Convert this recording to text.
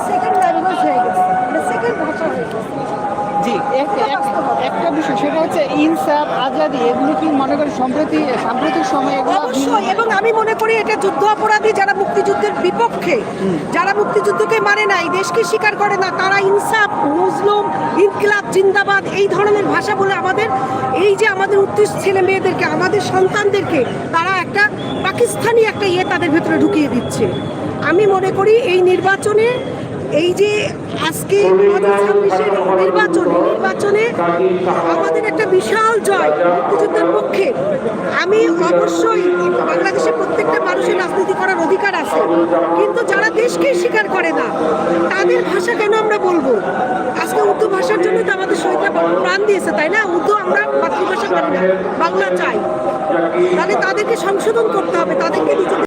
Second language হয়ে গেছে, second ভাষা হয়ে গেছে। জি, একটা বিষয় সেটা হচ্ছে ইনসাফ, আজাদি, এগুলো কি মনে করেন সাম্প্রতিক সময়ে এগুলো অবশ্যই, এবং আমি মনে করি এটা যুদ্ধ অপরাধী যারা মুক্তিযুদ্ধের বিপক্ষে, যারা মুক্তিযুদ্ধকে মানে নাই, দেশকে স্বীকার করে না, তারা ইনসাফ, মুসলিম, ইনকিলাব জিন্দাবাদ এই ধরনের ভাষা বলে আমাদের এই যে আমাদের উত্তর ছেলে মেয়েদেরকে, আমাদের সন্তানদেরকে তারা একটা পাকিস্তানি একটা তাদের ভেতরে ঢুকিয়ে দিচ্ছে। আমি মনে করি এই নির্বাচনে, এই যে আজকে নির্বাচনে আমাদের একটা বিশাল জয় মুক্তিযুদ্ধের পক্ষে। আমি অবশ্যই, বাংলাদেশের প্রত্যেকটা মানুষের রাজনীতি করার অধিকার আছে, কিন্তু যারা দেশকে স্বীকার করে না তাদের ভাষা কেন আমরা বলবো? আজকে উর্দু ভাষার জন্য তো আমাদের শহীদরা প্রাণ দিয়েছে, তাই না? উর্দু আমরা মাতৃভাষা মানি না, বাংলা চাই। তাহলে তাদেরকে সংশোধন করতে হবে, তাদেরকে নিজেদের